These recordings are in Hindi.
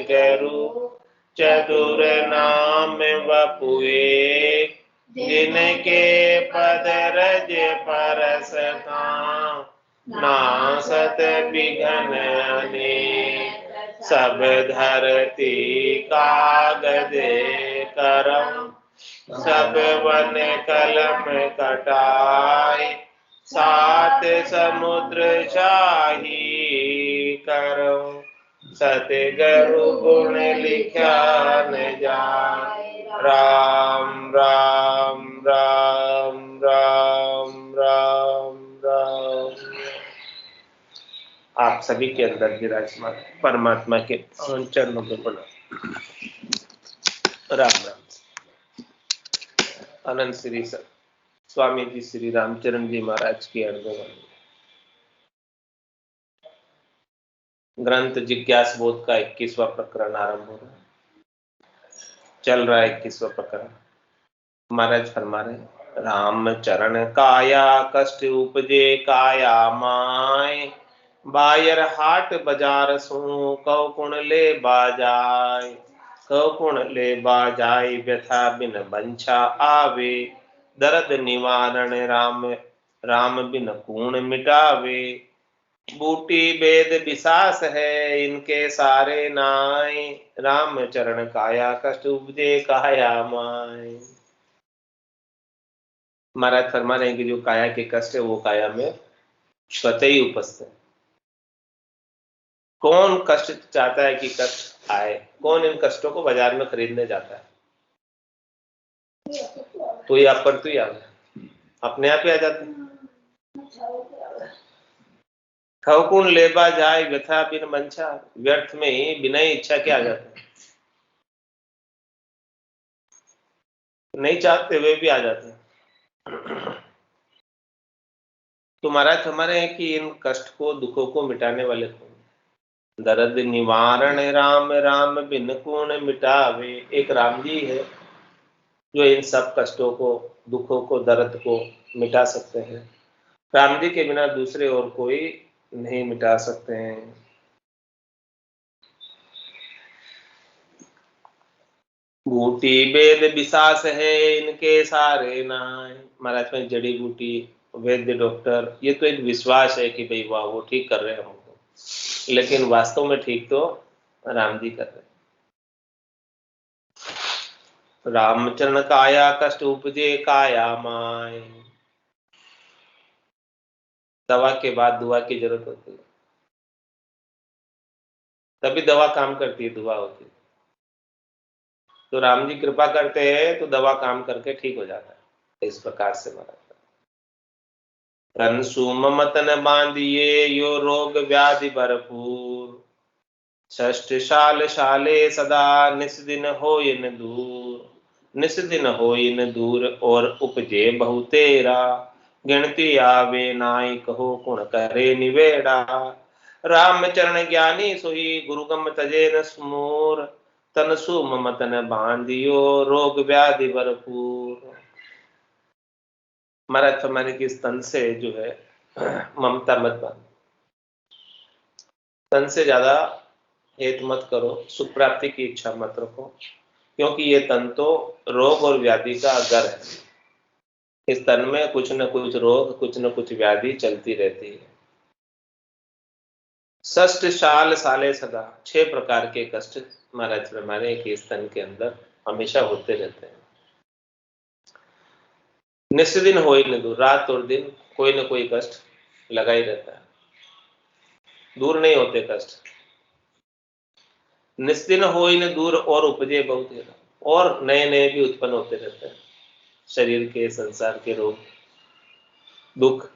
गरु चतुर नाम वपुए जिनके पद रज परस नासत बिघन अनेक सब धरती कागदे करम सब वन कलम कटाई सात समुद्र शाही करो सतगुरु गुण लिखा न जाए राम राम राम राम राम राम। आप सभी के अंदर विराजमान परमात्मा के चरणों में प्रणाम। राम राम। अनंत श्री स्वामी जी श्री रामचरण जी महाराज की अर्धवाणी। ग्रंथ जिज्ञास बोध का 21वां प्रकरण आरंभ हो रहा है। चल रहा है 21वां प्रकरण। महाराज फरमा रहे राम चरण काया कष्ट उपजे काया माय बायर हाट बाजार सु कौ कुण ले बाजाय कौ कुण ले बाजाय व्यथा बिन बंछा आवे दर्द निवारण राम राम बिन कूण मिटावे बूटी वेद विशास है इनके सारे नाय राम चरण काया कष्ट उपजे काया माय। महाराज फरमा रहे हैं कि जो काया के कष्ट है वो काया में स्वतः ही उपस्थित है। कौन कष्ट चाहता है कि कष्ट आए? कौन इन कष्टों को बाजार में खरीदने जाता है? तो ये पर तो ही अपने आप ही आ जाते हैं। खवकुण लेबा जाए व्यथा बिन मंचा व्यर्थ में ही बिना ही इच्छा के आ जाते हैं। नहीं चाहते हुए भी आ जाते हैं। तो महाराज हमारे हैं कि इन कष्ट को दुखों को मिटाने वाले कौन? दर्द निवारण राम राम बिन कौन मिटावे। एक राम जी है जो इन सब कष्टों को दुखों को दर्द को मिटा सकते हैं। राम जी के बिना दूसरे और कोई नहीं मिटा सकते हैं। बूटी वेद विशास है इनके सारे नाय। महाराज में जड़ी बूटी वैद्य डॉक्टर ये तो एक विश्वास है कि भाई वाह वो ठीक कर रहे हैं हमको, लेकिन वास्तव में ठीक तो राम जी कर रहे हैं। रामचरण काया कष्ट उपजे काया माय। दवा के बाद दुआ की जरूरत होती है, तभी दवा काम करती है, दुआ होती है। तो राम जी कृपा करते हैं तो दवा काम करके ठीक हो जाता है। इस प्रकार से महाराज तन सुमतन बांधिए यो रोग व्याधि भरपूर षष्ठ शाल शाले सदा निस दिन हो इन दूर निस दिन हो इन दूर और उपजे बहुतेरा गिनती आवे नाई कहो कुण करे निवेड़ा रामचरण ज्ञानी सोई गुरुगम तजे न स्मूर तन सुमतन बांधियो रोग व्याधि भरपूर। महाराज फरमाने की स्तन से जो है ममता मत बांधो, तन से ज्यादा हेत मत करो, सुख प्राप्ति की इच्छा मत रखो, क्योंकि ये तन तो रोग और व्याधि का घर है। इस तन में कुछ न कुछ रोग कुछ न कुछ व्याधि चलती रहती है। षष्ठ शाल साले सदा 6 प्रकार के कष्ट महाराज फरमाने कि इस तन के अंदर हमेशा होते रहते हैं। निश्चित दिन हो ही न दूर, रात और दिन कोई न कोई कष्ट लगा ही रहता है, दूर नहीं होते कष्ट। निश्चित हो ही न दूर और उपजे बहुत, और नए नए भी उत्पन्न होते रहते हैं। शरीर के संसार के रोग दुख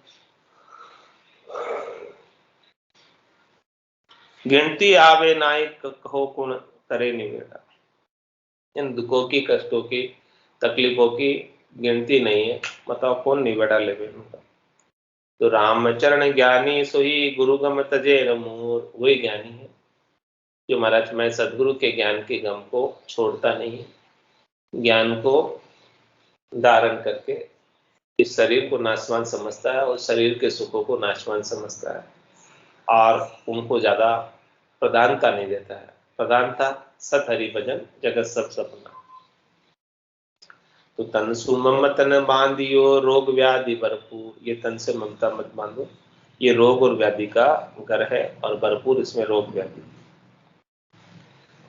गिनती आवे नाई कहो कुण करे निवेड़ा। इन दुखों की कष्टों की तकलीफों की गिनती नहीं है, बताओ कौन निवेड़ा लेवे उनका। तो रामचरण ज्ञानी सोही गुरुगम तजे मूर, वही ज्ञानी है जो महाराज मैं सदगुरु के ज्ञान के गम को छोड़ता नहीं है, ज्ञान को धारण करके इस शरीर को नाशवान समझता है और शरीर के सुखों को नाशवान समझता है और उनको ज्यादा प्रधानता नहीं देता है। प्रधान था सत हरि भजन जगत सब सपना। तो तन सु ममता न बांधियो रोग व्याधि भरपूर, ये तन से ममता मत बांधो, ये रोग और व्याधि का घर है और भरपूर इसमें रोग व्याधि।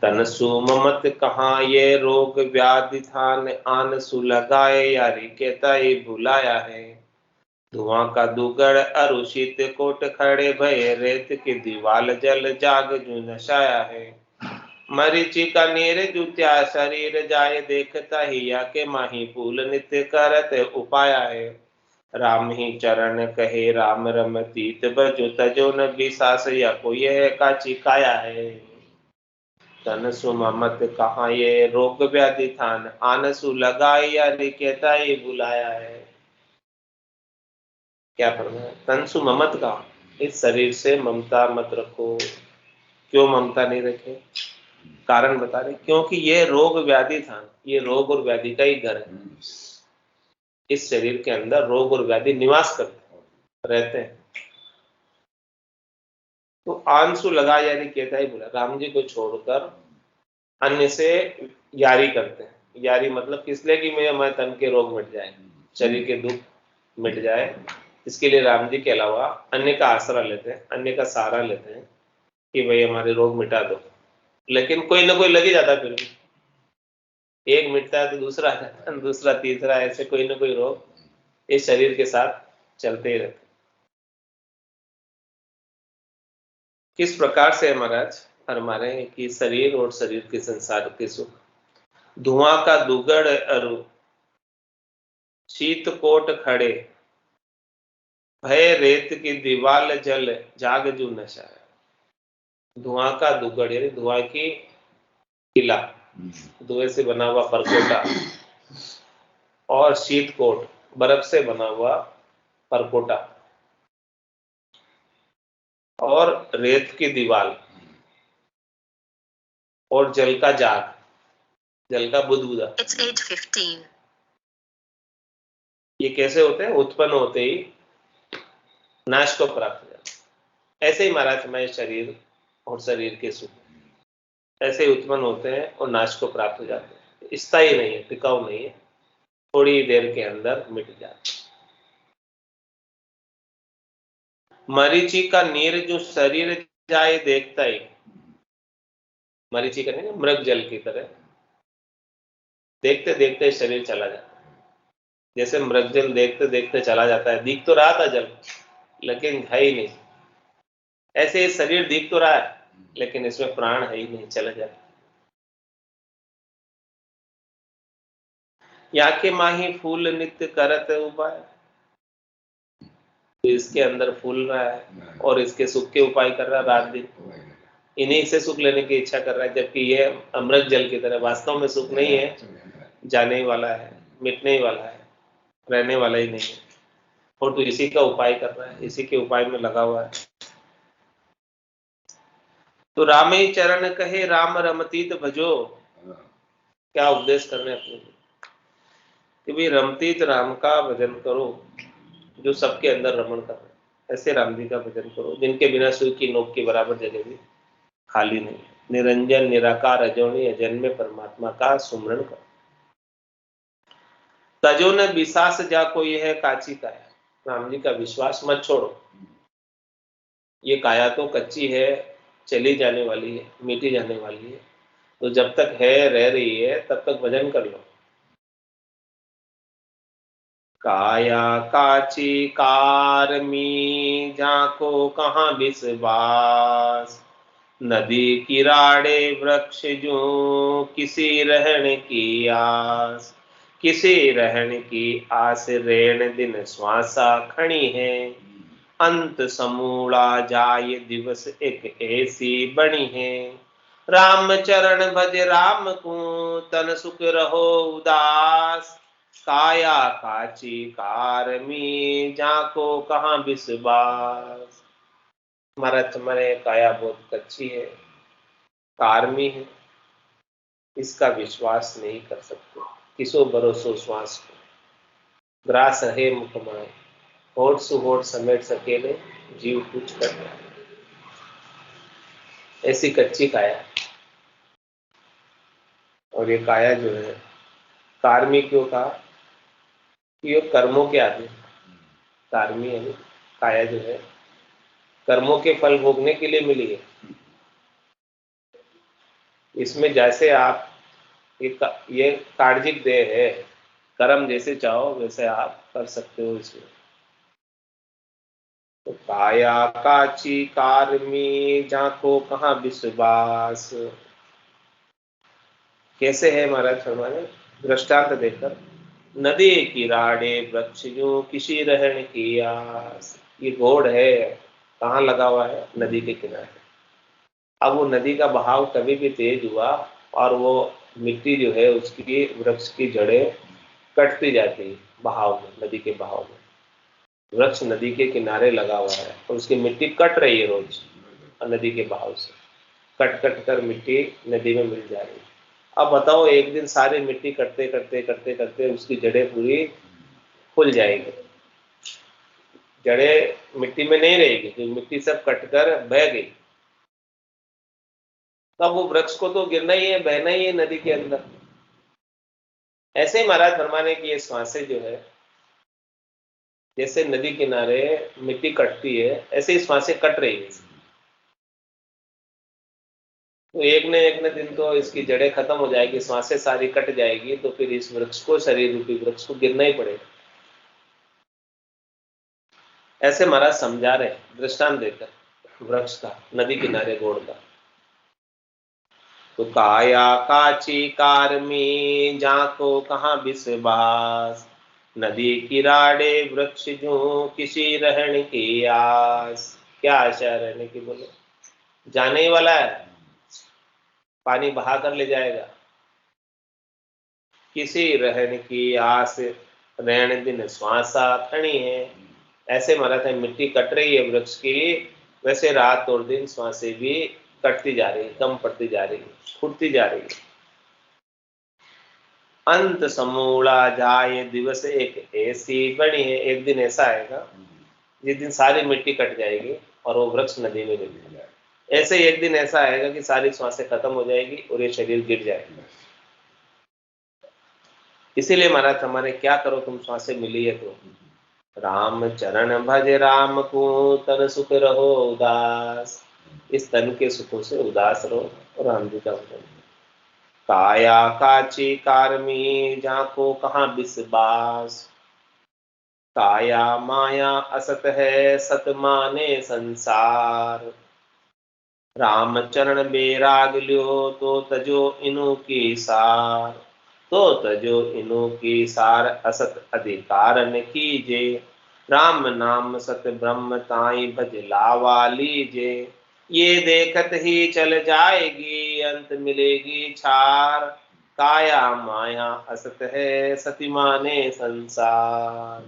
तन सु ममत कहाँ ये रोग व्याधि थान, आन सु लगाए यारी कहता ये भुलाया है। धुआं का दुगड़ अरुषित कोट खड़े भय, रेत की दीवाल जल जाग जू नशाया है। मरीचि का नीर जुत्या शरीर जाए, देखता ही या के माही फूल नित्य करत उपाया है। राम ही चरण कहे राम रम तीत बजो, तजो न बिसास या कोई है काची काया है। तन सु ममत कहाँ ये रोग व्याधि थान, आन सु लगाए यारी कहता ये बुलाया है। क्या फरमाया? तन सु ममत का, इस शरीर से ममता मत रखो। क्यों ममता नहीं रखे? कारण बता रहे, क्योंकि ये रोग व्याधि था, ये रोग और व्याधि का ही घर है। इस शरीर के अंदर रोग और व्याधि निवास करते रहते हैं। तो आंसू लगा यारी कहता ही बोला, राम जी को छोड़कर अन्य से यारी करते हैं। यारी मतलब किस लिए? कि मैं तन के रोग मिट जाए, शरीर के दुख मिट जाए, इसके लिए राम जी के अलावा अन्य का आसरा लेते हैं, अन्य का सहारा लेते हैं कि भाई हमारे रोग मिटा दो। लेकिन कोई ना कोई लग ही जाता है, फिर भी एक मिटता है तो दूसरा आ जाता है, दूसरा तीसरा, ऐसे कोई ना कोई रोग इस शरीर के साथ चलते ही रहते। किस प्रकार से महाराज फरमा रहे हैं कि शरीर और शरीर के संसार के सुख, धुआं का दुगड़ अरु शीत कोट खड़े, भय रेत की दीवाल जल जाग जू नशा है। धुआं का दुगड़ यानी धुआं की किला, धुएं से बना हुआ परकोटा, और शीत कोट बर्फ से बना हुआ परकोटा, और रेत की दीवार, और जल का जाग, जल का बुदबुदा। It's 8:15। ये कैसे होते हैं? उत्पन्न होते ही नाश को प्राप्त हो जाते। ऐसे ही महाराज हमारे शरीर और शरीर के सुख ऐसे ही उत्पन्न होते हैं और नाश को प्राप्त हो जाते हैं। स्थायी नहीं है, टिकाऊ नहीं है, थोड़ी देर के अंदर मिट जाते। मरीचि का नीर जो शरीर जाए देखता ही, मरीचि का नहीं, मृग जल की तरह देखते देखते शरीर चला जाता है। जैसे मृग जल देखते देखते चला जाता है, दिख तो रहा था जल लेकिन है ही नहीं, ऐसे शरीर दिख तो रहा है लेकिन इसमें प्राण है ही नहीं, चला जाता। या के माही फूल नित्य करत उपाय, तो इसके अंदर फूल रहा है और इसके सुख के उपाय कर रहा है रात दिन, इन्हीं से सुख लेने की इच्छा कर रहा है, जबकि ये अमृत जल की तरह वास्तव में सुख नहीं है, जाने ही वाला है, मिटने ही वाला है, रहने वाला ही नहीं है, और तो इसी का उपाय कर रहा है, इसी के उपाय में लगा हुआ है। तो राम ही चरण कहे राम रमतीत भजो, क्या उपदेश करने अपने कि भाई रमतीत राम का भजन करो, जो सबके अंदर रमण कर रहे हैं, ऐसे राम जी का भजन करो जिनके बिना सुई की नोक के बराबर जगह भी खाली नहीं। निरंजन निराकार अजोनी अजन्मे परमात्मा का सुमरण करो। तजो न विश्वास जा कोई है काची काया, राम जी का विश्वास मत छोड़ो, ये काया तो कच्ची है, चली जाने वाली है, मिटी जाने वाली है, तो जब तक है, रह रही है, तब तक भजन कर लो। काया काची कारमी जाको कहाँ विश्वास, नदी किराड़े वृक्ष जो किसी रहन की आस, किसी रहन की आस रेण दिन श्वासा खड़ी है, अंत समूला जाय दिवस एक ऐसी बनी है। राम चरण भज राम को तन सुख रहो उदास, काया काची कारमी जाको कहाँ विश्वास। महाराज तुम्हारे काया बहुत कच्ची है, कारमी है, इसका विश्वास नहीं कर सकते, किसो भरोसो श्वास को, ग्रास रहे मुखमाए, होठ सुहोठ समेट सकेले जीव कुछ कर रहा, ऐसी कच्ची काया। और ये काया जो है, कार्मी क्यों कहा कि ये कर्मों के आदि, कार्मी है काया जो है कर्मों के फल भोगने के लिए मिली है। इसमें जैसे आप ये कार्जिक देह है, कर्म जैसे चाहो वैसे आप कर सकते हो इसमें। तो काया काची कार्मी जाको कहाँ विश्वास, कैसे है महाराज फरमाने दृष्टांत देकर, नदी किराड़े वृक्ष जो किसी रहन की आस। ये घोड़ है कहाँ लगा हुआ है, नदी के किनारे। अब वो नदी का बहाव कभी भी तेज हुआ और वो मिट्टी जो है उसकी वृक्ष की जड़ें कटती जाती है बहाव में, नदी के बहाव में। वृक्ष नदी के किनारे लगा हुआ है और उसकी मिट्टी कट रही है रोज नदी के बहाव से, कट कट कर मिट्टी नदी में मिल जा रही है। अब बताओ एक दिन सारी मिट्टी कटते करते करते करते उसकी जड़ें पूरी खुल जाएगी, जड़ें मिट्टी में नहीं रहेगी, तो मिट्टी सब कटकर बह गई। तब वो वृक्ष को तो गिरना ही है, बहना ही है नदी के अंदर। ऐसे ही महाराज फरमाने की ये श्वासें जो है, जैसे नदी किनारे मिट्टी कटती है ऐसे ही श्वासें कट रही है। तो एक न दिन तो इसकी जड़ें खत्म हो जाएगी, श्वासें सारी कट जाएगी, तो फिर इस वृक्ष को, शरीर रूपी वृक्ष को गिरना ही पड़ेगा। ऐसे महाराज समझा रहे दृष्टांत देकर वृक्ष का, नदी किनारे गोड़ का। तो काया काची कार्मी जाको कहाँ विश्वास, नदी किराड़े वृक्ष जो किसी रहने की आस। क्या आशा रहने की, बोलो जाने ही वाला है, पानी बहा कर ले जाएगा। किसी रहने की आस, रहने दिन श्वासा खड़ी है। ऐसे महाराज है मिट्टी कट रही है वृक्ष की, वैसे रात और दिन श्वासें भी कटती जा रही है, कम पड़ती जा रही है, छूटती जा रही है। अंत समूला जाए दिवस एक ऐसी बनी है, एक दिन ऐसा आएगा जिस दिन सारी मिट्टी कट जाएगी और वो वृक्ष नदी में गिर जाएगा। ऐसे ही एक दिन ऐसा आएगा कि सारी श्वासें खत्म हो जाएगी और ये शरीर गिर जाएगा। इसीलिए महाराज हमारे क्या करो तुम श्वासें मिली है तो राम चरण भज राम को तन सुख रहो उदास, इस तन के सुखों से उदास रहो और राम जी का भजन। काया काची कार्मी जाको कहाँ विश्वास, काया माया असत है सत माने संसार। राम चरण बेराग लियो तो तजो इनु की सार, तो तजो इनु की सार असत अधिकार न कीजे। राम नाम सत ब्रह्म ताई भज लावा लीजे, ये देखत ही चल जाएगी अंत मिलेगी छार। काया माया असत है सती माने संसार।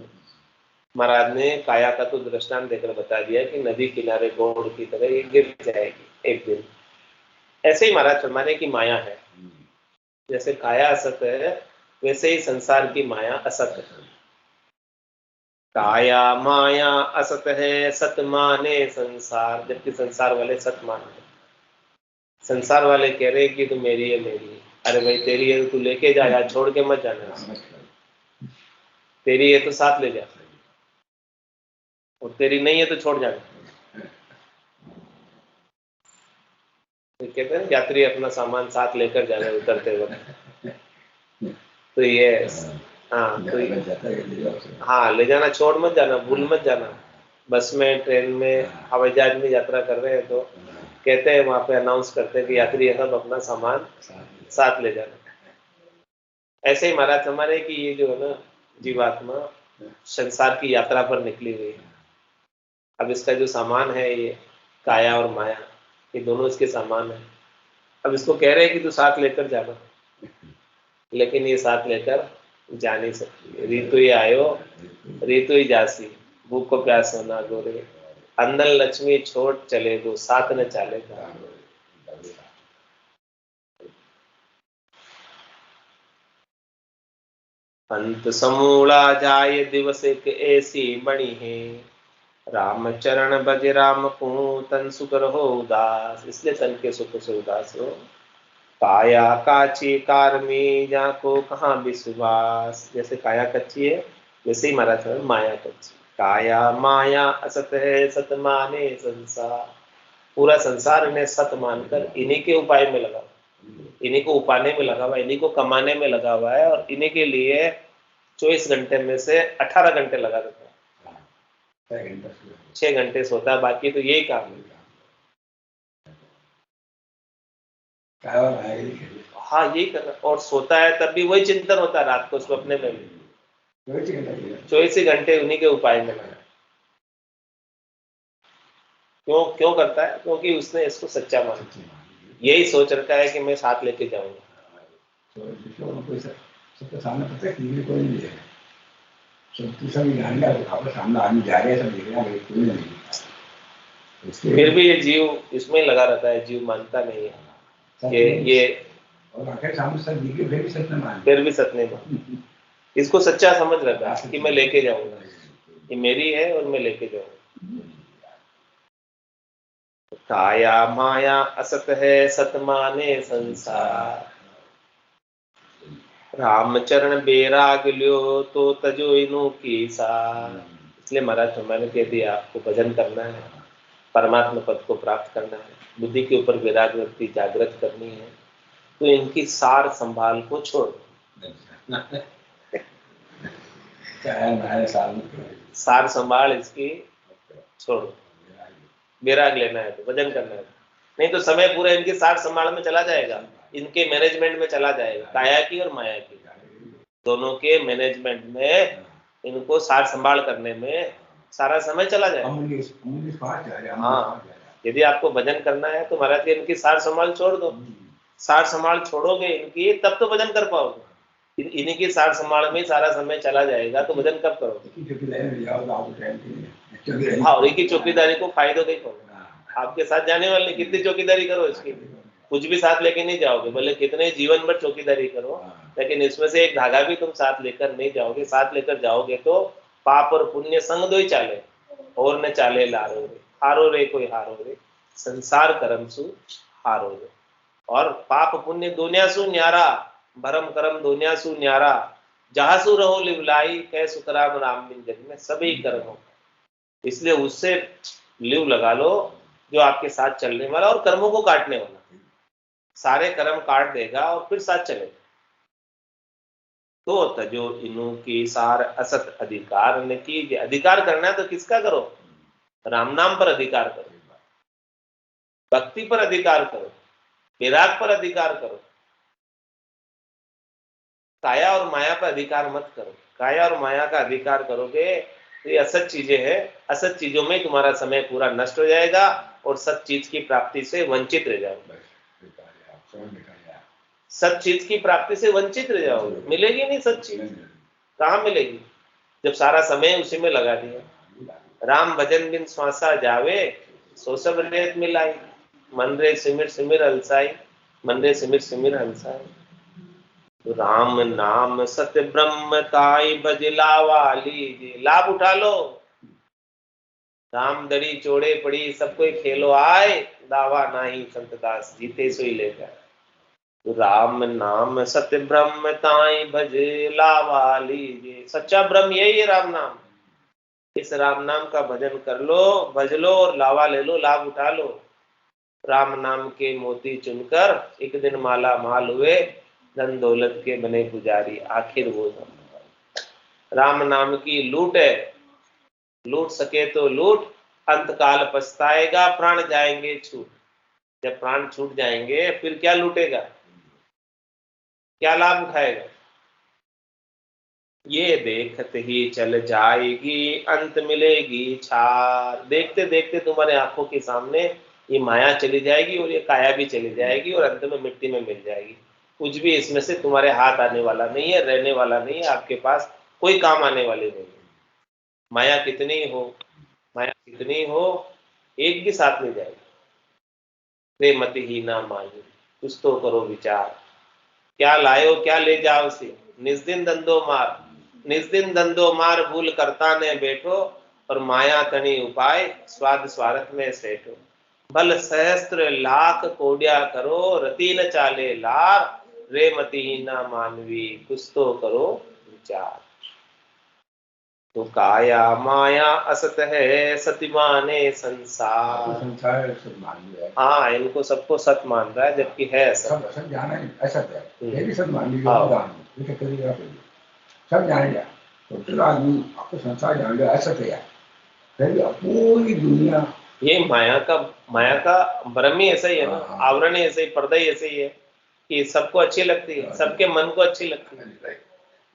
महाराज ने काया का तो दृष्टांत देकर बता दिया कि नदी किनारे गोड़ की तरह ये गिर जाएगी एक दिन। ऐसे ही महाराज फरमाने की माया है, जैसे काया असत है वैसे ही संसार की माया असत है। काया माया असत है सत माने संसार, जबकि संसार वाले सत माने। संसार वाले कह रहे कि तू मेरी है मेरी है। अरे भाई तेरी है तो तू लेके जा यार, छोड़ के मत जाना। तेरी है तो साथ ले जा, और तेरी नहीं है तो छोड़ जाना। तो कहते हैं यात्री अपना सामान साथ लेकर जाना उतरते वक्त। तो ये हाँ, तो हाँ ले जाना, छोड़ मत जाना, भूल मत जाना। बस में, ट्रेन में, हवाई जहाज में यात्रा कर रहे हैं तो कहते हैं वहां पे अनाउंस करते हैं कि यात्री सब अपना सामान साथ ले जाना। ऐसे ही महाराज हमारे कि ये जो है ना जीवात्मा संसार की यात्रा पर निकली हुई है। अब इसका जो सामान है ये काया और माया, ये दोनों इसके सामान है। अब इसको कह रहे हैं कि तू साथ लेकर जाना, लेकिन ये साथ लेकर जा नहीं सकती। ऋतु ही आयो ऋतु ही जासी, भूख को प्यास होना गोरे, अंदर लक्ष्मी छोड़ चले दो साथ न चलेगा। अंत समूला जाए दिवस एक ऐसी बनी है, राम चरण भज राम को तन सुख रहो उदास। इसलिए तन के सुख से उदास हो काया काची कारमी जाको कहाँ विश्वास। जैसे काया कच्ची है वैसे ही महाराज माया कच्ची। काया माया असत है सत माने संसार। पूरा संसार इन्हें सत मानकर इन्हीं के उपाय में लगा, इन्हीं को उपाने में लगा हुआ, इन्हीं को कमाने में लगा हुआ है, और इन्हीं के लिए 24 घंटे में से 18 घंटे लगा देता है, 6 घंटे सोता है, बाकी तो यही काम है। हाँ यही कर रहा, और सोता है तब भी वही चिंतन होता है रात को स्वप्ने में भी, 24 घंटे उन्हीं के उपाय में लगा। क्यों क्यों करता है? क्योंकि उसने इसको सच्चा माना, यही सोच रखा है कि मैं साथ लेके जाऊंगा। सबके सामने पता है कि कोई नहीं है, सामने आदमी जा रहे हैं, सब देख रहे हैं, कोई नहीं। फिर भी ये जीव इसमें लगा रहता है, जीव मानता नहीं है कि ये, और आखिर सामने सब दिखे फिर भी सच नहीं मान, फिर भी सच नहीं मान। इसको सच्चा समझ रखा है कि मैं लेके जाऊंगा, ये मेरी है और मैं लेके जाऊंगा। काया माया असत है सत माने संसार। रामचरण बेराग लियो तो तजो इनु की सार। इसलिए महाराज मैंने कह दिया आपको भजन करना है, परमात्मा पद को प्राप्त करना है, बुद्धि के ऊपर वैराग्य वृत्ति जागृत करनी है, तो इनकी सार संभाल को छोड़, सार संभाल इसकी छोड़, वैराग लेना है तो भजन करना है, नहीं तो समय पूरा इनकी सार संभाल में चला जाएगा, इनके मैनेजमेंट में चला जाएगा, काया की और माया की दोनों के मैनेजमेंट में, इनको सार संभाल करने में सारा समय चला जाएगा। हाँ, यदि आपको भजन करना है तो महाराज इनकी सार संभाल छोड़ दो, सार संभाल छोड़ोगे इनकी तब तो भजन कर पाओगे, इन्हीं की सार संभाल में सारा समय चला जाएगा तो भजन कब करोगे? हाँ, और इनकी चौकीदारी को फायदा देखो, आपके साथ जाने वाले कितनी चौकीदारी करो इसकी, कुछ भी साथ लेके नहीं जाओगे, भले कितने जीवन भर चौकीदारी करो, लेकिन इसमें से एक धागा भी तुम साथ लेकर नहीं जाओगे। साथ लेकर जाओगे तो पाप और पुण्य संग दो ही चाले, और न चाले लारो रे, हारो रे कोई हारो रे, संसार करम सु हारो रे। और पाप पुण्य दुनिया सु न्यारा, भरम करम दुनिया सु न्यारा, जहां सु रहो लिवलाई कै सुतराम राम बिन जग में सभी कर्म हो। इसलिए उससे लिव लगा लो जो आपके साथ चलने वाला और कर्मों को काटने वाला, सारे कर्म काट देगा और फिर साथ चलेगा। तो तजो इनु की सार असत अधिकार न कीजिए। अधिकार करना है तो किसका करो? राम नाम पर अधिकार करो, भक्ति पर अधिकार करो, विराग पर अधिकार करो, काया और माया पर अधिकार मत करो। काया और माया का अधिकार करोगे तो ये असत चीजें हैं, असत चीजों में तुम्हारा समय पूरा नष्ट हो जाएगा और सत चीज की प्राप्ति से वंचित रह जाओगे, सत चीज की प्राप्ति से वंचित रह जाओगे, मिलेगी नहीं सच चीज, कहाँ मिलेगी जब सारा समय उसी में लगा दिया। राम भजन बिन श्वासा जावे सो सब रेत मिलाई, मन रे सिमिर सिमिर हलसाई, मन रे सिमिर सिमिर हलसाई। राम नाम सत्य ब्रह्म काई भज लावा लीजिए, लाभ उठा लो, राम दड़ी चोड़े पड़ी सब कोई खेलो आए, दावा नाही संत दास जीते सोई लेकर। राम नाम सत्य ब्रह्म ताई भज लावा लीजिए, सच्चा ब्रह्म यही है राम नाम, इस राम नाम का भजन कर लो, भज लो और लावा ले लो, लाभ उठा लो। राम नाम के मोती चुनकर एक दिन माला माल हुए, धन दौलत के बने पुजारी आखिर वो राम नाम की लूट है, लूट सके तो लूट, अंत काल पछताएगा प्राण जाएंगे छूट। जब प्राण छूट जाएंगे फिर क्या लूटेगा, क्या लाभ उठाएगा? ये देखते ही चल जाएगी अंत मिलेगी छार। देखते देखते तुम्हारे आंखों के सामने ये माया चली जाएगी और ये काया भी चली जाएगी और अंत में मिट्टी में मिल जाएगी। कुछ भी इसमें से तुम्हारे हाथ आने वाला नहीं है, रहने वाला नहीं है, आपके पास कोई काम आने वाली नहीं है। माया कितनी हो, माया कितनी हो, एक भी साथ नहीं जाएगी। प्रेमति ही ना मांगी, कुछ तो करो विचार, क्या लायो क्या ले जाओ से, निस्दिन धंधो मार, निस्दिन धंधो मार भूल करता ने बैठो, और माया तनी उपाय स्वाद स्वार्थ में सेठो। भल सहस्त्र लाख कोड्या करो, रति न चाले लार, रे मति न मानवी, कुछ तो करो विचार। तो काया माया असत है, सती माने संसार। संसार सत मान लिया। हाँ, इनको सबको सत मान रहा है, जबकि है असत। सब असत जाना है, असत है, ये भी सत मान लीजिए, सब जान लिया। तो चलो आदमी आपको संसार जान लिया, असत है यार, फिर पूरी दुनिया ये माया का भ्रम ही ऐसा ही है ना, आवरण ही ऐसे ही, पर्दा ही ऐसे ही है कि सबको अच्छी लगती है, सबके मन को अच्छी लगती है,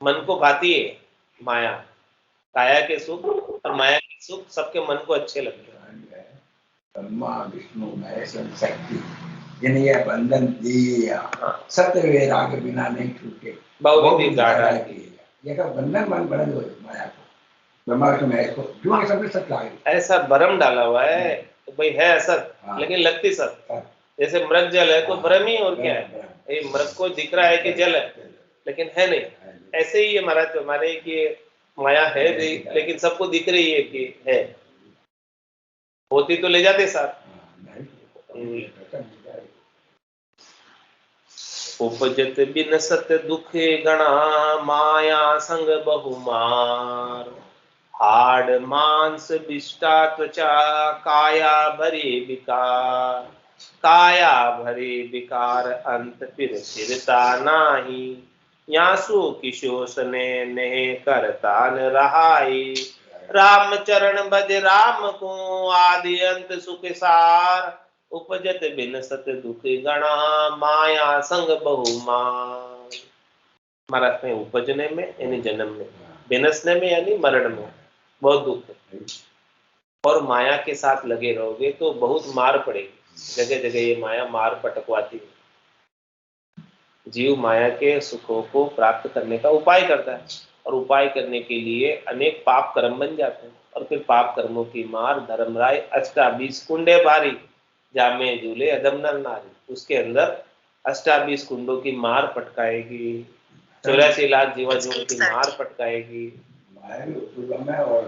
मन को भाती है माया। काया के सुख और माया के सुख सबके मन को अच्छे लगते हैं। ब्रह्मा विष्णु महेश शक्ति, जिन्हें यह बंधन दिया, सत्य वैराग्य बिना नहीं छूटे, बहुविधि गाढ़ा की। यह बंधन मन बंद हो माया को, ब्रह्मा विष्णु महेश को जो सबने सत्य लागे, ऐसा भ्रम डाला हुआ है भाई, है असत लेकिन लगती सत्य। जैसे मृग जल है तो भ्रम ही, और क्या है, ये मृग को दिख रहा है कि जल है लेकिन है नहीं। ऐसे ही महाराज हमारे की माया है लेकिन सबको दिख रही है कि है, होती तो ले जाते साथ। उपजत बिन सत दुखे गणा, माया संग बहुमार, हाड़ मांस विष्टा त्वचा, काया भरी विकार, काया भरी विकार, अंत फिर फिरता नाही, यासु किशोसने नेह करता न रहाई, राम चरण भज राम को, आदि अंत सुख सार, उपजत बिन सत दुख गणा, माया संग बहुमार। महाराज में उपजने में यानी जन्म में, बिनसने में यानी मरण में बहुत दुख है, और माया के साथ लगे रहोगे तो बहुत मार पड़ेगी। जगह जगह ये माया मार पटकवाती है। जीव माया के सुखों को प्राप्त करने का उपाय करता है, और उपाय करने के लिए अनेक पाप कर्म बन जाते हैं, और फिर पाप कर्मों की मार धर्मराय अष्टाबीस कुंडे भारी, जामे झूले अदम नर नारी। उसके अंदर अष्टाबीस कुंडों की मार पटकाएगी, 84 लाख जीवाणुओं की मार पटकाएगी। माया भी और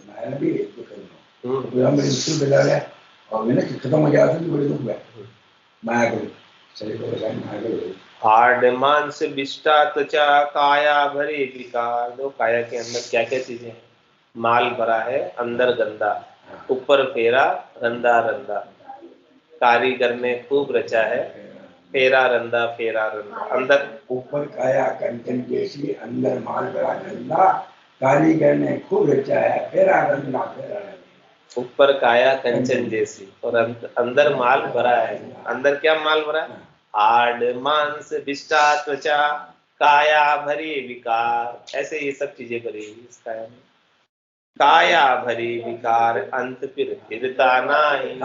माया भी और मैंने खत्म हो जाता है, बड़े दुख है माया को, हार्ड मांस विष्टा त्वचा, काया भरी विकार। दो काया के अंदर क्या क्या चीजें हैं, माल भरा है, अंदर गंदा, ऊपर फेरा रंदा रंदा, कारीगर ने खूब रचा है, फेरा रंदा फेरा रंदा। अंदर ऊपर काया कंचन जैसी, अंदर माल भरा गंदा, कारीगर ने खूब रचा है, फेरा रंदा फेरा रंदा। ऊपर काया कंचन जैसी और अंदर माल भरा है। अंदर क्या माल भरा है? हाड़ मांस विष्टा त्वचा, काया भरी विकार। ऐसे ये सब चीजें भरी इस काया में। काया भरी विकार, अंत फिर फिरता नहीं।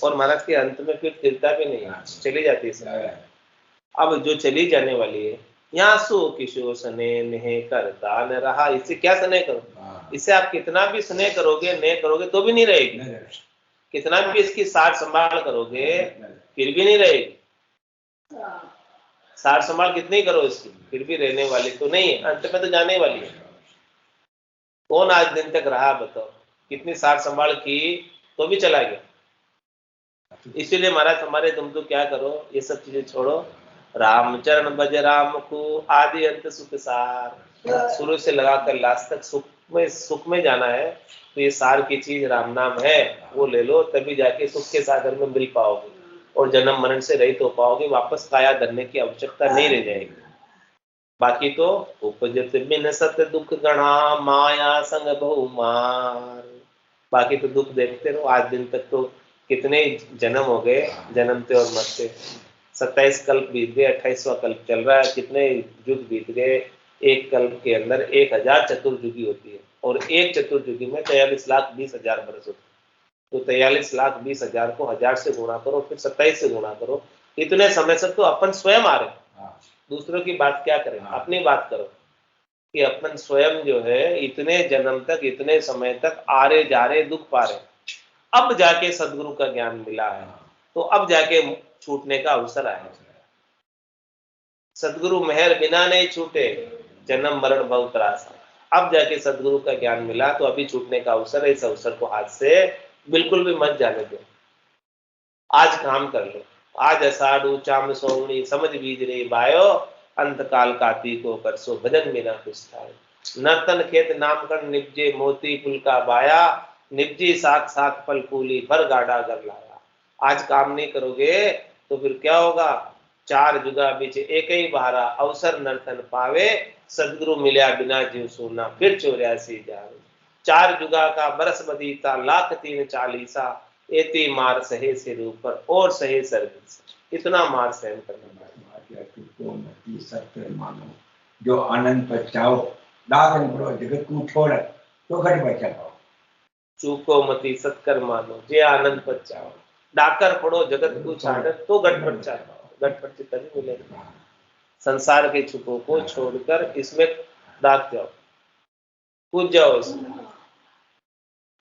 और महाराज के अंत में फिर फिरता भी नहीं, चली जाती है। अब जो चली जाने वाली है, यहाँ सो किशोर स्नेह नेह करता न रहा। इससे क्या स्नेह करो, इससे आप कितना भी स्नेह करोगे नेह करोगे तो भी नहीं रहेगी, कितना भी इसकी सार संभाल करोगे फिर भी नहीं रहेगी। सार संभाल कितनी करो इसकी फिर भी रहने वाली तो नहीं है, अंत में तो जाने वाली है। कौन आज दिन तक रहा बताओ, कितनी सार संभाल की तो भी चला गया। इसीलिए महाराज हमारे तुम तो क्या करो, ये सब चीजें छोड़ो, रामचरण भज राम को, आदि अंत सुख सार। शुरू से लगाकर लास्ट तक सुख में जाना है, तो ये सार की चीज राम नाम है, वो ले लो, तभी जाके सुख के सागर में मिल पाओगे और जन्म मरण से रहित हो पाओगे। वापस काया धरने की आवश्यकता नहीं रह जाएगी। बाकी तो उपजत बिन सत दुख गणा, माया संग बहुमार। बाकी तो दुख देखते रहो। आज दिन तक तो कितने जन्म हो गए, जन्मते और मरते। 27 कल्प बीत गए, 28वां कल्प चल रहा है। कितने युग बीत गए। एक कल्प के अंदर 1000 चतुर्युगी होती है, और एक चतुर्युगी में 43,20,000 वर्ष होते हैं। तो 43,20,000 को 1000 से गुणा करो, फिर 27 से गुणा करो। इतने समय से तो अपन स्वयं आ रहे, दूसरों की बात क्या करें, अपनी बात करो कि अपन स्वयं जो है इतने जन्म तक, इतने समय तक आ रहे जा रहे, दुख पा रहे। अब जाके सदगुरु का ज्ञान मिला है, तो अब जाके छूटने का अवसर आया। सदगुरु मेहर बिना नहीं छूटे, जन्म मरण बहुत त्रास। अब जाके सदगुरु का ज्ञान मिला तो अभी छूटने का अवसर है। इस अवसर को हाथ से बिल्कुल भी मत जाने दो। आज काम कर लो। आज अषाढ़ चाम सोवणी समझ बीज रे बायो, अंत काल कार्तिक को करसो भजन बिना कुछ थाय। नर्तन खेत नामकरण निपजे मोती पुल का बाया, निपजी साथ साथ फल फूली भर गाड़ा कर लाया। आज काम नहीं करोगे तो फिर क्या होगा? चार जुगा बीच एक ही बहारा, अवसर नर्तन पावे, सदगुरु मिल्या बिना जीव सूना फिर 84 जावे। चार जुगा का बरस बदीता लाख 340, एती मार सहे सिर ऊपर और सहे सर, इतना मार सहन करना पड़ेगा। सत्य मानो जो आनंद पचाओ, दागन पड़ो जगत को छोड़ तो घट बचा पाओ। चूको मती सत्कर मानो जे आनंद पचाओ, डाकर पड़ो जगत को छाड़ तो घट बचा पाओ। घट बच्चे तभी मिलेगा। संसार के चुपों को छोड़कर इसमें डाक जाओ, कूद जाओ इसमें।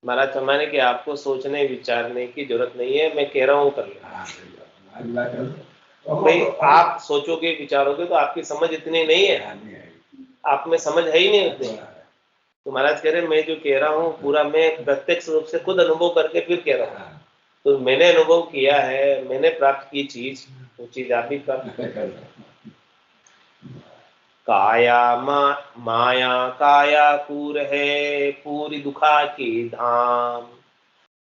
महाराज फरमाने कि आपको सोचने विचारने की जरूरत नहीं है, मैं कह रहा हूं कर लो। भाई आप सोचोगे विचारोगे तो आपकी समझ इतनी नहीं है, आप में समझ है ही नहीं उतनी। तो महाराज कह रहे मैं जो कह रहा हूँ पूरा मैं प्रत्यक्ष रूप से खुद अनुभव करके फिर कह रहा हूँ। तो मैंने अनुभव किया है, मैंने प्राप्त की चीज, वो चीज आप भी प्राप्त कर। काया माया काया कूर है, पूरी दुखा की धाम,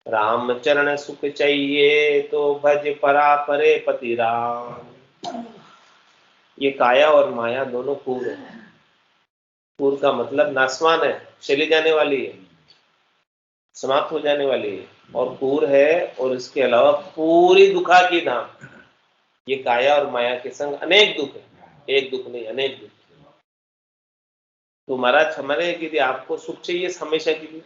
राम चरण सुख चाहिए तो भज परा परे पति राम। ये काया और माया दोनों कूर है। कूर का मतलब नासवान है, चली जाने वाली है, समाप्त हो जाने वाली है। और कूर है और इसके अलावा पूरी दुखा की धाम। ये काया और माया के संग अनेक दुख है, एक दुख नहीं अनेक दुख। तो महाराज हमारे कि आपको सुख चाहिए हमेशा के लिए,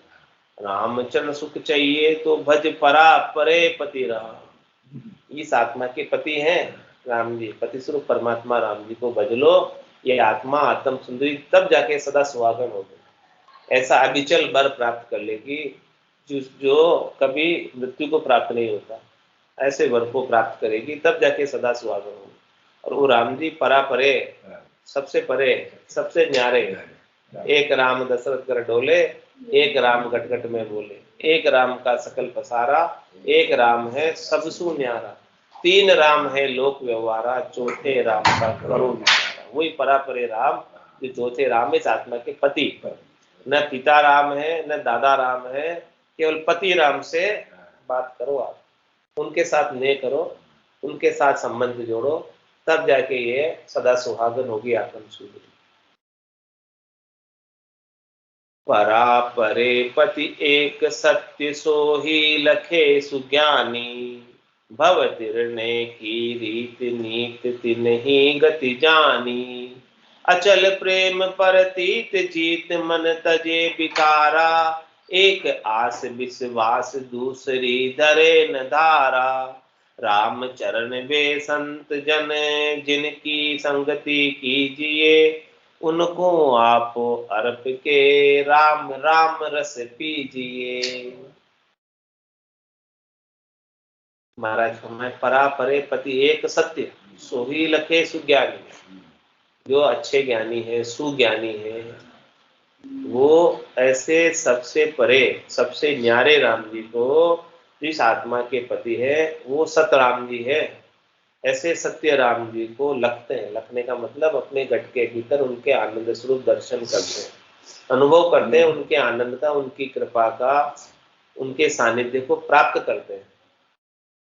रामचरण सुख चाहिए तो भज परा परे पति राम। इस आत्मा के पति हैं राम जी, पति स्वरूप परमात्मा राम जी को भज लो। ये आत्मा आत्म सुंदरी तब जाके सदा सुहागन होगी, ऐसा अविचल वर प्राप्त कर लेगी जो कभी मृत्यु को प्राप्त नहीं होता। ऐसे वर को प्राप्त करेगी तब जाके सदा सुहागन होगी। और वो राम जी परा परे, सबसे परे, सबसे न्यारे। एक राम दशरथ कर डोले, एक राम घट घट में बोले, एक राम का सकल पसारा, एक राम है सबसु न्यारा, तीन राम है लोक व्यवहारा, चौथे राम का करो विचारा। वही परापरे राम जो चौथे राम इस आत्मा के पति, न पिता राम है न दादा राम है, केवल पति राम से बात करो आप, उनके साथ ने करो, उनके साथ संबंध जोड़ो, तब जाके ये सदा सुहागन होगी आत्म सुंदरी। परा परे पति एक सत्य सोही लखे सुज्ञानी, भव तिरने की रीत नीत तिन्ही गति जानी, अचल प्रेम परतीत जीत मन तजे विकारा, एक आस विश्वास दूसरी धरे न धारा, राम चरण वे संत जन जिनकी संगति कीजिए, उनको आप अर्प के राम राम रस पीजिए। महाराज हमारे परा परे पति एक सत्य सोही लखे सुज्ञानी, जो अच्छे ज्ञानी है सुज्ञानी है, वो ऐसे सबसे परे सबसे न्यारे राम जी को, जिस आत्मा के पति है वो सत राम जी है, ऐसे सत्य राम जी को लखते हैं। लखने का मतलब अपने घट के भीतर उनके आनंद स्वरूप दर्शन करते हैं, अनुभव करते हैं उनके आनंद का, उनकी कृपा का, उनके सानिध्य को प्राप्त करते हैं।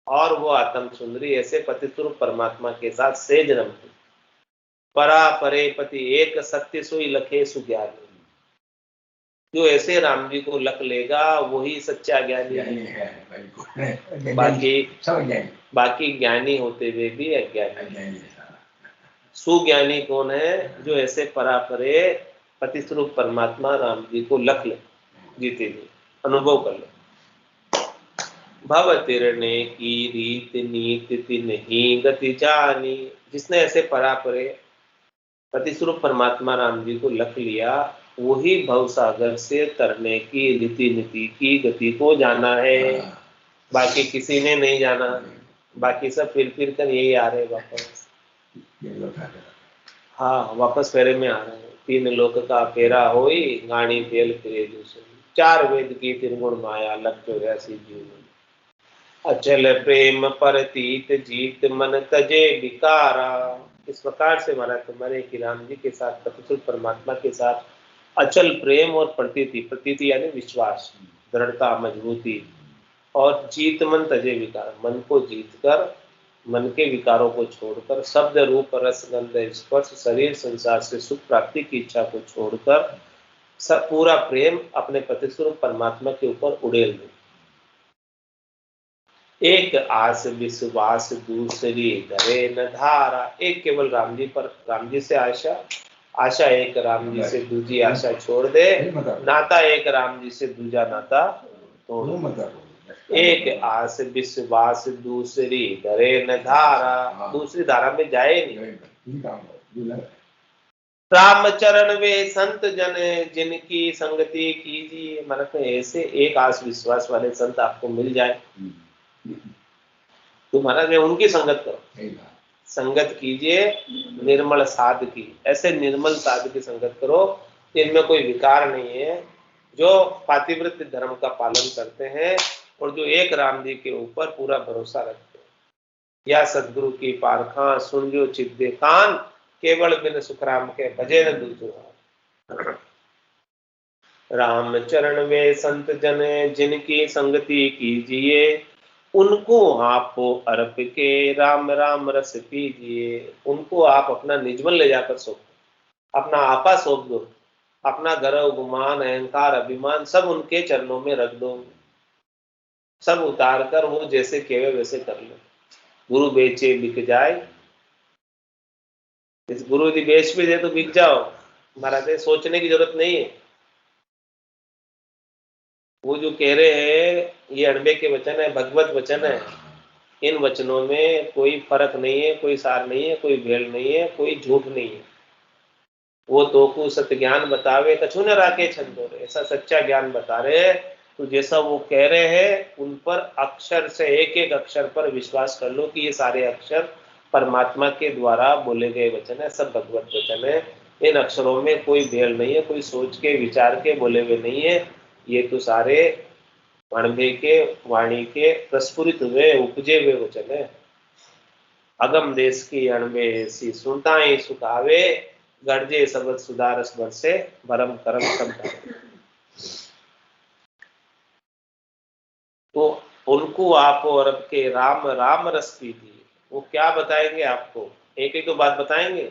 और वो आत्म सुंदरी ऐसे पति स्वरूप परमात्मा के साथ सेज रमते। परा परे पति एक सत्य सोई लखे सुज्ञानी, जो ऐसे राम जी को लख लेगा वही सच्चा ज्ञानी है। बाकी ज्ञानी होते हुए भी अज्ञानी। सुज्ञानी कौन है? जो ऐसे परापरे पति स्वरूप परमात्मा राम जी को लख ले, जीते जी अनुभव कर ले। भव तिरने की रीत नीत तिन्ही गति जानी, जिसने ऐसे परापरे पति स्वरूप परमात्मा राम जी को लख लिया, वही भवसागर से तरने की रीति नीति की गति को जाना है। बाकी किसी ने नहीं जाना, बाकी सब फिर कर यही आ रहे वापस। हाँ वापस फेरे में आ रहे हैं। तीन लोक का फेरा होई, गाड़ी फेल फिरे दूसरे। चार वेद की त्रिगुण माया लग 84 जीव। अचल प्रेम परतीत जीत मन तजे विकारा। इस प्रकार से महाराज तुम्हारे कि राम जी के साथ प्रतिशुद्ध परमात्मा के साथ अचल प्रेम और प्रतीति, प्रतीति यानी विश्वास, दृढ़ता, मजबूती, और जीत मन तजे विकार, मन को जीतकर, मन के विकारों को छोड़कर, शब्द रूप रस गंध स्पर्श शरीर संसार से सुख प्राप्ति की इच्छा को छोड़कर सब पूरा प्रेम अपने प्रतिस्वरूप परमात्मा के ऊपर उड़ेल दे। एक आस विश्वास दूसरी धरे न धारा। एक केवल राम जी पर, राम जी से आशा, आशा एक राम जी से दूजी आशा छोड़ दे, नाता एक राम जी से दूजा नाता तोड़। एक आस विश्वास दूसरी धरे न धारा, दूसरी धारा में जाए नहीं। राम चरण वे संत जन जिनकी संगति कीजिए। मतलब ऐसे एक आस विश्वास वाले संत आपको मिल जाए तो महाराज उनकी संगत करो। संगत कीजिए निर्मल साध की, ऐसे निर्मल साध की संगत करो इनमें कोई विकार नहीं है, जो पातिव्रत्य धर्म का पालन करते हैं और जो एक राम जी के ऊपर पूरा भरोसा रखते हैं। या सदगुरु की पारखा सुन जो चिद्दे कान, केवल बिन सुखराम के भजे न दूसरा। राम चरण वे संत जन जिनकी संगति कीजिए, उनको आप अर्प के राम राम रस पीजिए। उनको आप अपना निजमन ले जाकर सौंप दो, अपना आपा सौंप दो, अपना गर्व गुमान अहंकार अभिमान सब उनके चरणों में रख दो, सब उतार कर वो जैसे केवे वैसे कर लो। गुरु बेचे बिक जाए, इस गुरु यदि बेच भी दे तो बिक जाओ महाराज, सोचने की जरूरत नहीं है। वो जो कह रहे हैं ये अणबे के वचन है, भगवत वचन है, इन वचनों में कोई फर्क नहीं है, कोई सार नहीं है, कोई भेल नहीं है, कोई झूठ नहीं है। वो तो को सत्य ज्ञान बतावे कछु न राके छंदो, ऐसा सच्चा ज्ञान बता रहे। तो जैसा वो कह रहे हैं उन पर अक्षर से एक एक अक्षर पर विश्वास कर लो कि ये सारे अक्षर परमात्मा के द्वारा बोले गए वचन है, सब भगवत वचन है। इन अक्षरों में कोई भेल नहीं है, कोई सोच के विचार के बोले हुए नहीं है, ये तो सारे अणबे के वाणी के प्रस्फुरित हुए उपजे हुए वचन है। अगम देश की अणबे सी सुनता ही सुखावे, गर्जे सबद सुधारस बरसे भरम करम सब करे। तो उनको आप और अब के राम राम रस पीजिए। वो क्या बताएंगे आपको, एक एक तो बात बताएंगे।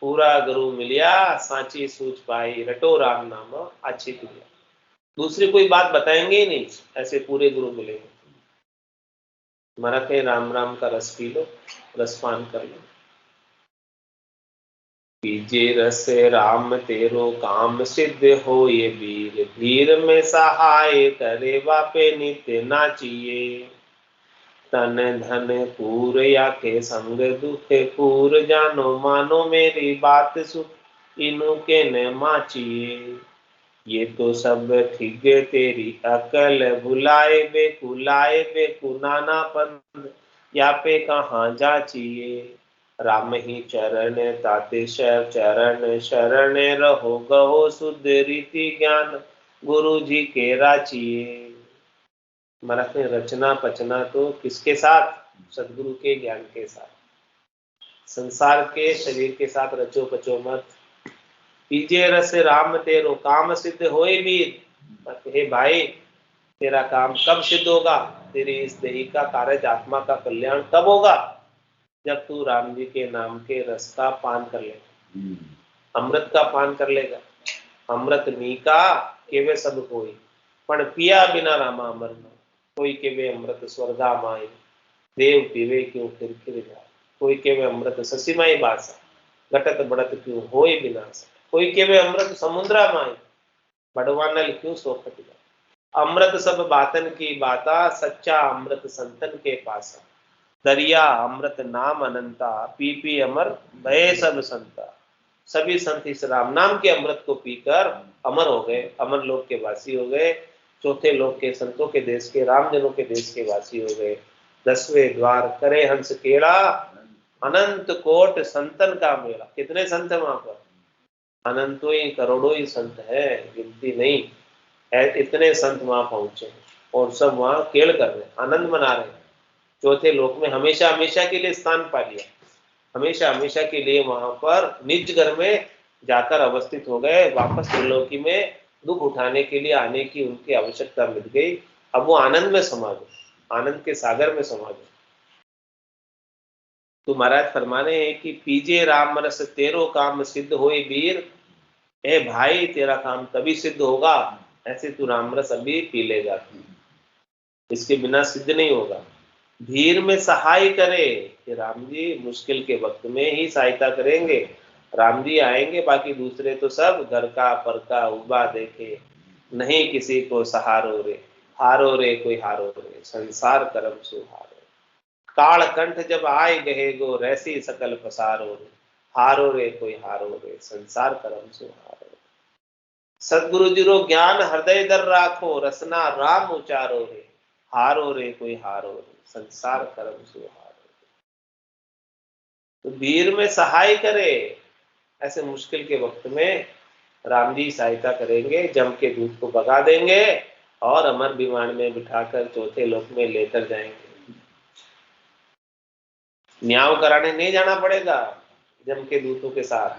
पूरा गुरु मिलिया सांची सूझ पाई, रटो राम नाम अच्छी क्रिया। दूसरी कोई बात बताएंगे ही नहीं, ऐसे पूरे गुरु मिलेंगे। हमारा कहीं राम राम का रस पी लो, रसपान कर लो। पीजे रस राम तेरो काम सिद्ध हो ये वीर, भीर में सहाय करे वापे नित्य नाचिए। तन धन पूर या के संग दुख पूर, जानो मानो मेरी बात सुख इनु के न माचिए। ये तो सब ठीक तेरी अकल, बुलाए बेकु नाना पंथ, या पे कहाँ जाचिए। राम ही चरण ताते चरण शरण रहो, गहो शुद्ध रीति ज्ञान गुरु जी के राचिए। महाराज ने रचना पचना तो किसके साथ, सदगुरु के ज्ञान के साथ। संसार के शरीर के साथ रचो पचो मत। पीजे रस राम तेरो काम सिद्ध होए वीर। हे भाई तेरा काम कब सिद्ध होगा, तेरी इस देही का कार्य आत्मा का कल्याण कब होगा, जब तू राम जी के नाम के रस का पान कर लेगा, अमृत का पान कर लेगा। अमृत मीका केवे सब कोई, पण पिया बिना रामा अमर न। कोई केवे अमृत स्वर्गा माई, देव पीवे क्यों फिर जाए। कोई केवे अमृत ससीमाई बासा, घटत बढ़त क्यों होए विनाश। कोई केवे अमृत समुद्रा माई, बड़वानल क्यों सोखत जाए। अमृत सब बातन की बाता, सच्चा अमृत संतन के पासा। दरिया अमृत नाम अनंता, पी पी अमर भय सब संता। सभी संत इस राम नाम के अमृत को पीकर अमर हो गए, अमर लोक के वासी हो गए। चौथे लोक के संतों के देश के, रामजनों के देश के वासी हो गए। 10वें द्वार करे हंस केड़ा, अनंत कोट संतन का मेला। कितने संत है वहां पर, अनंतों ही करोड़ों ही संत है, गिनती नहीं। इतने संत वहां पहुंचे और सब वहां खेल कर रहे, आनंद मना रहे, चौथे लोक में हमेशा हमेशा के लिए स्थान पा लिया, हमेशा हमेशा के लिए वहां पर निज घर में जाकर अवस्थित हो गए। वापस त्रिलोकी में दुख उठाने के लिए आने की उनकी आवश्यकता मिट गई। अब वो आनंद में समा गए, आनंद के सागर में समा गए। तो महाराज फरमाने हैं कि पीजे राम रस तेरो काम सिद्ध होए वीर, ए भाई तेरा काम तभी सिद्ध होगा ऐसे तू राम रस अभी पी लेगा, इसके बिना सिद्ध नहीं होगा। धीर में सहाय करे कि राम जी मुश्किल के वक्त में ही सहायता करेंगे, राम जी आएंगे, बाकी दूसरे तो सब घर का पर का उबा देखे, नहीं किसी को सहारो रे, हारो रे कोई हारो रे, संसार करम सुहारो, काल कंठ जब आए गहे गो, रैसी सकल पसारो रे, हारो रे कोई हारो रे, संसार करम सुहारो। सदगुरु जी रो ज्ञान हृदय दर राखो, रसना राम उचारो रे, हारो रे कोई हारो रे, संसार कर्म सुहारो। तो वीर में सहाय करे, ऐसे मुश्किल के वक्त में राम जी सहायता करेंगे, जम के दूत को भगा देंगे और अमर विमान में बिठाकर चौथे लोक में लेकर जाएंगे। न्याय कराने नहीं जाना पड़ेगा जम के दूतों के साथ,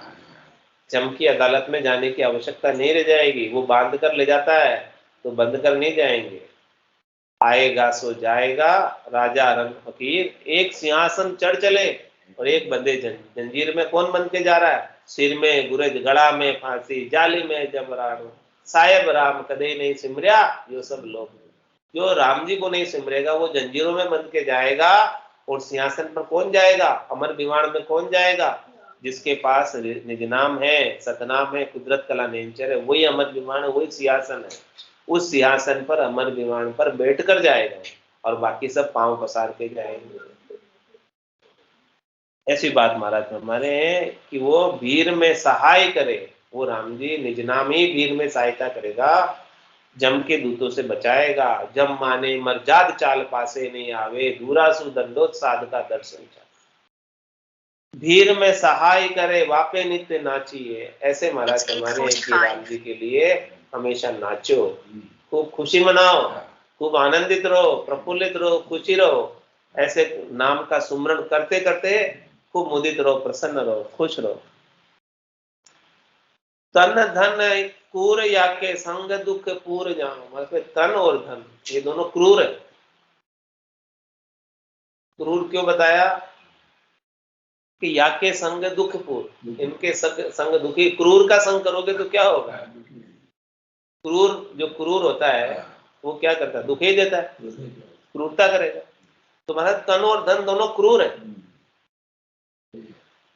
जम की अदालत में जाने की आवश्यकता नहीं रह जाएगी। वो बांध कर ले जाता है तो बंद कर नहीं जाएंगे, आएगा सो जाएगा राजा रंग फकीर, एक सिंहासन चढ़ चले और एक बंदे जंजीर में कौन बंध के जा रहा है, सिर में गुरज गला में फांसी, जाली में जमरानो, साहेब राम कदे नहीं सिमरिया, यो सब लोग। जो राम जी को नहीं सिमरेगा वो जंजीरों में बंध के जाएगा। और सिंहासन पर कौन जाएगा, अमर विमान में कौन जाएगा, जिसके पास निज नाम है, सतनाम है, कुदरत कला नेचर है, वही अमर विमान है, वही सिंहासन है। उस सिंहासन पर अमर विमान पर बैठकर जाएगा और बाकी सब पांव पसार के जाएंगे। ऐसी बात महाराज फरमाने हैं कि वो वीर में सहाय करे, वो राम जी निज नाम ही वीर में सहायता करेगा, जम के दूतों से बचाएगा। जम माने मर्जाद चाल पासे नहीं आवे, दूरासु दंडोत साध का दर्शन चाहे, भीड़ में सहाय करे वापे नित्य नाचिए। ऐसे महाराज हमारे कि राम जी के लिए हमेशा नाचो, खूब खुशी मनाओ, खूब आनंदित रहो, प्रफुल्लित रहो, खुशी रहो। ऐसे नाम का सुमरण करते करते खूब मुदित रहो, प्रसन्न रहो, खुश रहो। तन धन क्रूर या के संग दुख पूर जानो, मतलब तन और धन ये दोनों क्रूर है। क्रूर क्यों बताया कि या के संग दुख पूर, इनके संग दुखी। क्रूर का संग करोगे तो क्या होगा, क्रूर जो क्रूर होता है वो क्या करता है, दुख ही देता है, क्रूरता करेगा। तो महाराज तन और धन दोनों क्रूर है।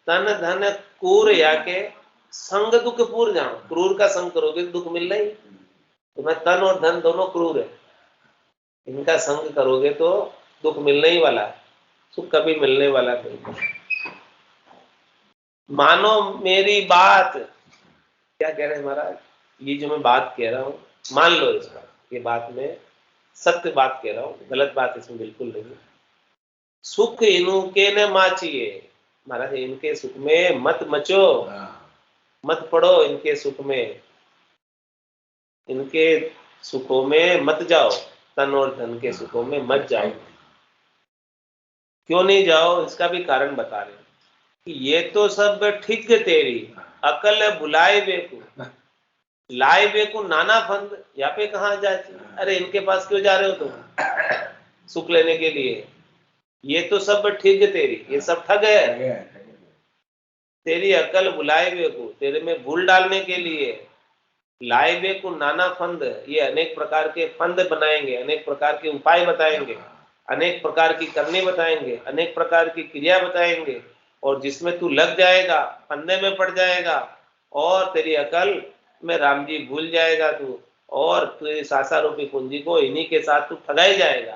तन धन क्रूर या के संग दुख पूर जाओ, क्रूर का संग करोगे तो दुख मिलना ही। तो मैं तन और धन दोनों क्रूर है, इनका संग करोगे तो दुख मिलने ही वाला है, सुख कभी मिलने वाला नहीं। मानो मेरी बात, क्या कह रहे हैं महाराज, ये जो मैं बात कह रहा हूं मान लो इसका, ये बात में सत्य बात कह रहा हूं, गलत बात इसमें बिल्कुल नहीं। सुख इनके न माचिए, महाराज इनके सुख में मत मचो, मत पड़ो इनके सुख में, इनके सुखों में मत जाओ, तन और धन के सुखों में मत जाओ। क्यों नहीं जाओ, इसका भी कारण बता रहे कि ये तो सब ठीक तेरी अकल बुलाए बेकू, लाए बेकू नाना फंद, यहाँ पे कहाँ जाए, अरे इनके पास क्यों जा रहे हो तुम सुख लेने के लिए, ये तो सब ठीक है तेरी, ये सब ठग है, तेरी अकल बुलाए बेकू, तेरे में भूल डालने के लिए, लाए बेकू नाना फंद, ये अनेक प्रकार के फंद बनाएंगे, अनेक प्रकार के उपाय बताएंगे, अनेक प्रकार की करनी बताएंगे, अनेक प्रकार की क्रिया बताएंगे, और जिसमें तू लग जाएगा, फंदे में पड़ जाएगा और तेरी अकल में राम जी भूल जाएगा तू, और तेरी सासा रूपी कुंजी को इन्हीं के साथ तू ठगाई जाएगा।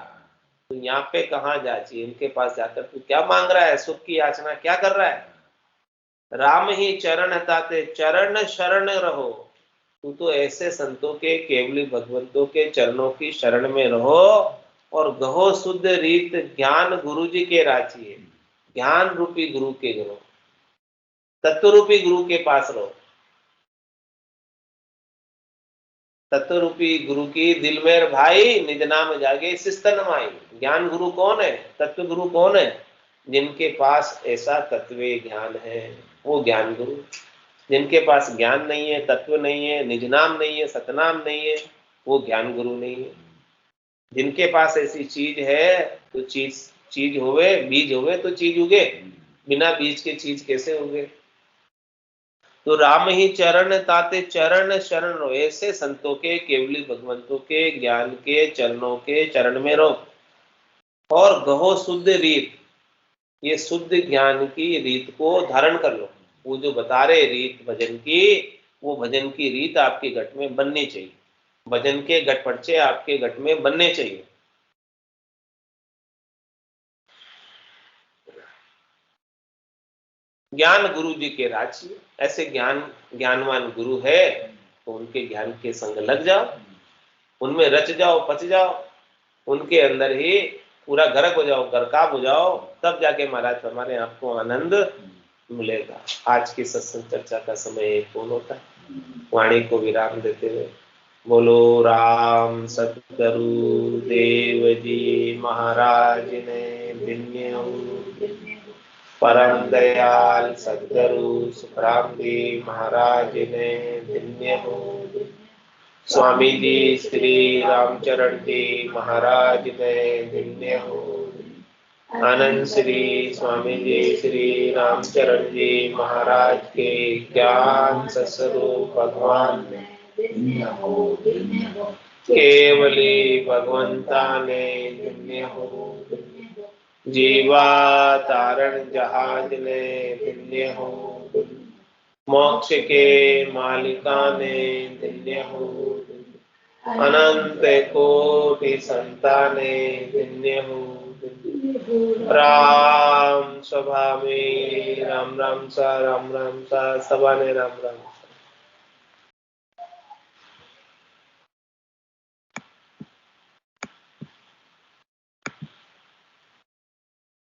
तो यहाँ पे कहाँ जाची, इनके पास जाकर तू क्या मांग रहा है, सुख की याचना क्या कर रहा है। राम ही चरण ताते चरण शरण रहो, तू तो ऐसे संतों के, केवली भगवंतों के चरणों की शरण में रहो और गहो शुद्ध रीत ज्ञान गुरु जी के राचिए, ज्ञान रूपी गुरु के गुरु, तत्व रूपी गुरु के पास रहो। तत्व रूपी गुरु की दिल में भाई, निज नाम जागे शिस्तन माई। ज्ञान गुरु कौन है? तत्व गुरु कौन है? जिनके पास ऐसा तत्वीय ज्ञान है वो ज्ञान गुरु। जिनके पास ज्ञान नहीं है, तत्व नहीं है, निज नाम नहीं है, सतनाम नहीं है, वो ज्ञान गुरु नहीं है। जिनके पास ऐसी चीज है तो चीज होवे, बीज होवे तो चीज उगे, बिना बीज के चीज कैसे उगे? तो राम ही चरण ताते चरण शरण रो, ऐसे संतों के, केवली भगवंतों के ज्ञान के चरणों के चरण में रहो। और गहो शुद्ध रीत, ये शुद्ध ज्ञान की रीत को धारण कर लो। वो जो बता रहे रीत भजन की, वो भजन की रीत आपके घट में बननी चाहिए। भजन के घट पर्चे आपके घट में बनने चाहिए। ज्ञान गुरु जी के राजी, ऐसे ज्ञानवान गुरु है तो उनके ज्ञान के संग लग जाओ, उनमें रच जाओ, पच जाओ, उनके अंदर ही पूरा गर्क हो जाओ, गर्काब हो जाओ, तब जाके महाराज हमारे आपको आनंद मिलेगा। आज की सत्संग चर्चा का समय पूर्ण होता है। वाणी को विराम देते हुए बोलो राम सतगुरु देव जी महाराज ने धन्य हो। परम दयाल सदगुरु सुखराम जी महाराज ने धन्य हो। स्वामी जी श्री रामचरण जी महाराज ने धन्य हो। आनंद श्री स्वामी जी श्री रामचरण जी महाराज के ज्ञान सस्वरूप भगवान ने धन्य हो। केवली भगवंता ने धन्य हो। जीवा तारण जहाज ने धन्य हो। मोक्ष के मालिका ने धन्य हो। अनंत कोटि संताने धन्य हो। राम सभा में राम राम सा सभा ने राम राम।